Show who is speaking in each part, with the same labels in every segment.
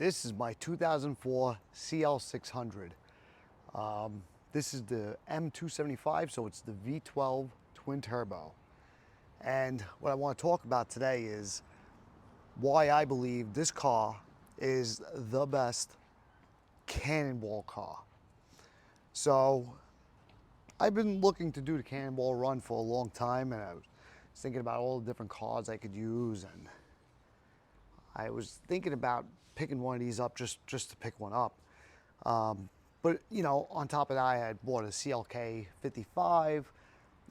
Speaker 1: This is my 2004 CL600. This is the M275, so it's the V12 twin turbo. And what I want to talk about today is why I believe this car is the best Cannonball car. So I've been looking to do the Cannonball Run for a long time, and I was thinking about all the different cars I could use, and I was thinking about picking one of these up just to pick one up. But you know, on top of that, I had bought a CLK 55.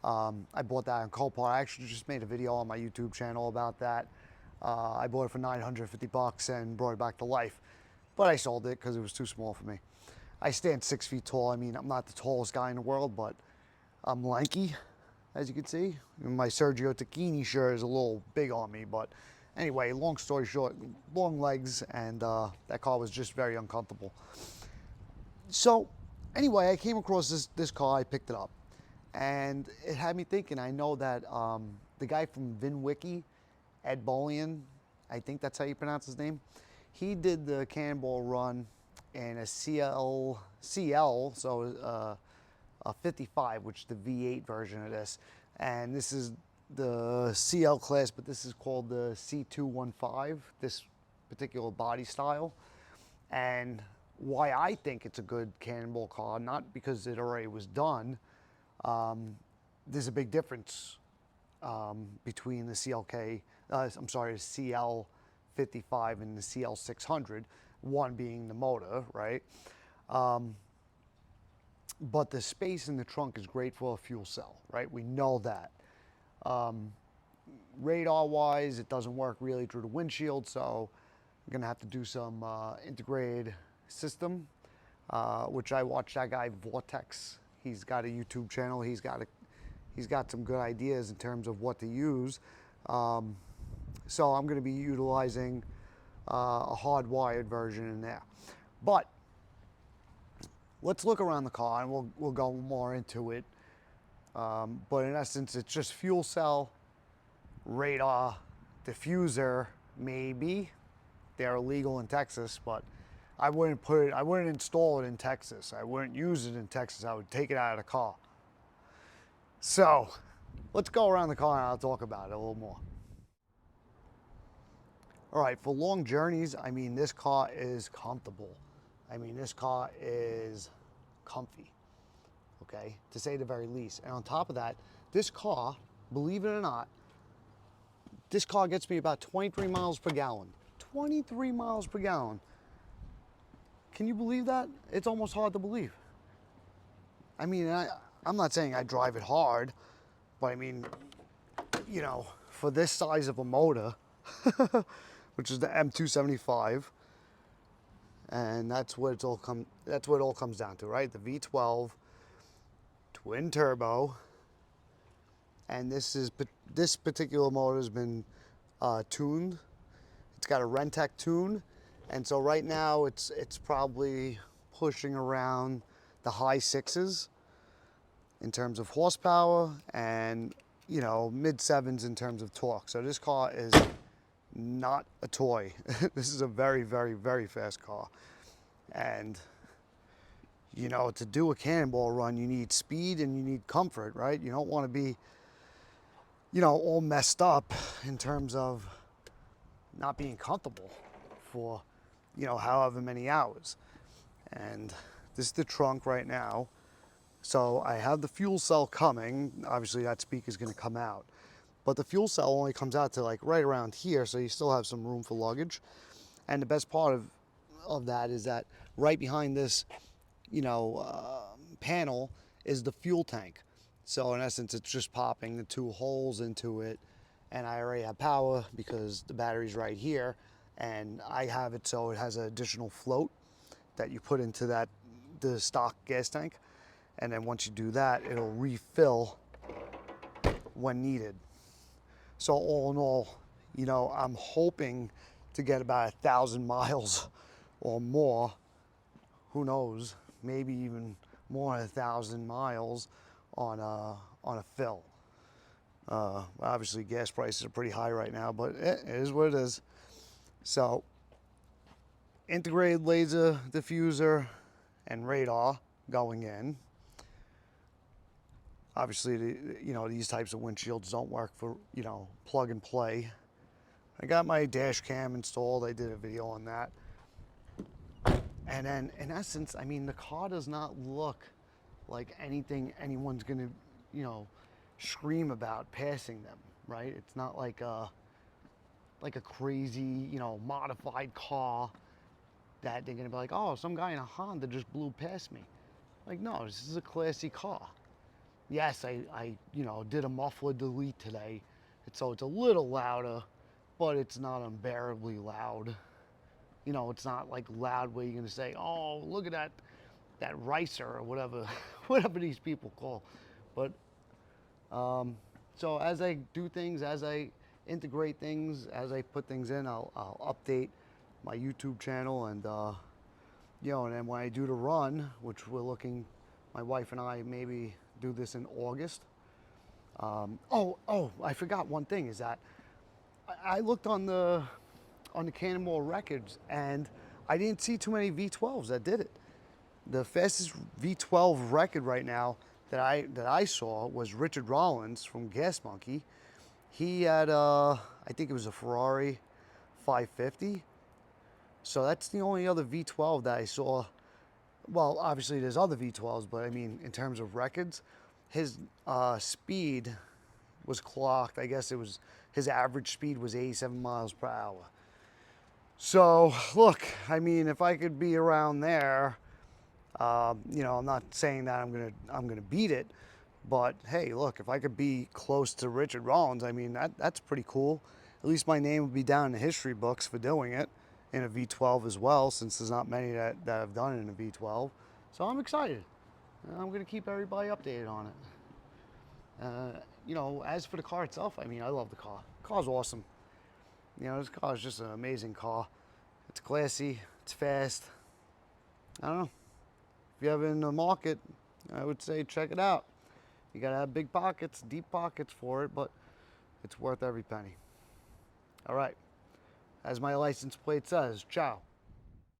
Speaker 1: I bought that on Copart. I actually just made a video on my YouTube channel about that. I bought it for 950 bucks and brought it back to life, but I sold it because it was too small for me. I stand 6 feet tall. I mean, I'm not the tallest guy in the world, but I'm lanky, as you can see. My Sergio Tacchini shirt is a little big on me, but anyway, long story short, long legs, and that car was just very uncomfortable. So anyway, I came across this car, I picked it up, and it had me thinking. I know that the guy from VinWiki, Ed Bolian, I think that's how you pronounce his name, he did the Cannonball Run in a CL, so a 55, which is the V8 version of this. And this is the CL class, but this is called the C215, this particular body style. And why I think it's a good Cannonball car, not because it already was done, there's a big difference between the CLK, I'm sorry, the CL55 and the CL600, one being the motor, right? But the space in the trunk is great for a fuel cell, right? We know that. Radar-wise, it doesn't work really through the windshield, so I'm gonna have to do some integrated system, which I watched that guy Vortex. He's got a YouTube channel. He's got some good ideas in terms of what to use. So I'm going to be utilizing a hardwired version in there. But let's look around the car, and we'll go more into it. But in essence, it's just fuel cell, radar, diffuser, maybe. They're illegal in Texas, but I wouldn't install it in Texas. I wouldn't use it in Texas. I would take it out of the car. So let's go around the car and I'll talk about it a little more. All right, for long journeys, I mean, this car is comfortable. I mean, this car is comfy, okay, to say the very least. And on top of that, this car, believe it or not, this car gets me about 23 miles per gallon. 23 miles per gallon. Can you believe that? It's almost hard to believe. I mean, I'm not saying I drive it hard, but I mean, you know, for this size of a motor, which is the M275, and that's what it all comes down to, right? The V12 twin turbo, and this particular motor has been tuned. It's got a RENNtech-tuned, and so right now it's probably pushing around the high 6s in terms of horsepower, and you know, mid 7s in terms of torque. So this car is not a toy. This is a very, very, very fast car. And you know, to do a Cannonball Run, you need speed and you need comfort, right? You don't want to be, you know, all messed up in terms of not being comfortable for, you know, however many hours. And this is the trunk right now. So I have the fuel cell coming. Obviously that speaker is going to come out, but the fuel cell only comes out to like right around here, so you still have some room for luggage. And the best part of that is that right behind this, you know, panel is the fuel tank. So in essence, it's just popping the 2 holes into it, and I already have power because the battery's right here, and I have it so it has an additional float that you put into the stock gas tank. And then once you do that, it'll refill when needed. So all in all, you know, I'm hoping to get about 1,000 miles or more. Who knows? Maybe even more than 1,000 miles on a fill. Obviously, gas prices are pretty high right now, but it is what it is. So integrated laser diffuser and radar going in. Obviously, these types of windshields don't work for, plug and play. I got my dash cam installed. I did a video on that. And then, in essence, I mean, the car does not look like anything anyone's gonna, scream about passing them, right? It's not like a crazy, modified car that they're gonna be like, oh, some guy in a Honda just blew past me. Like, no, this is a classy car. Yes, I did a muffler delete today, so it's a little louder, but it's not unbearably loud. It's not like loud where you're gonna say, oh, look at that ricer or whatever, whatever these people call. But so as I do things, as I integrate things, as I put things in, I'll update my YouTube channel, and and then when I do the run, which we're looking, my wife and I maybe do this in August. I forgot one thing is that I looked on the Cannonball records, and I didn't see too many V12s that did it. The fastest V12 record right now that I saw was Richard Rollins from Gas Monkey. He had I think it was a Ferrari 550. So that's the only other V12 that I saw. Well, obviously there's other V12s, but I mean, in terms of records, his speed was clocked. I guess his average speed was 87 miles per hour. So look, I mean, if I could be around there, I'm not saying that I'm gonna beat it, but hey, look, if I could be close to Richard Rollins, I mean, that's pretty cool. At least my name would be down in the history books for doing it in a V12 as well, since there's not many that have done it in a V12. So I'm excited. I'm going to keep everybody updated on it. As for the car itself, I mean, I love the car. The car's awesome. This car is just an amazing car. It's classy. It's fast. I don't know. If you're ever in the market, I would say check it out. You got to have big pockets, deep pockets for it, but it's worth every penny. All right. As my license plate says, ciao.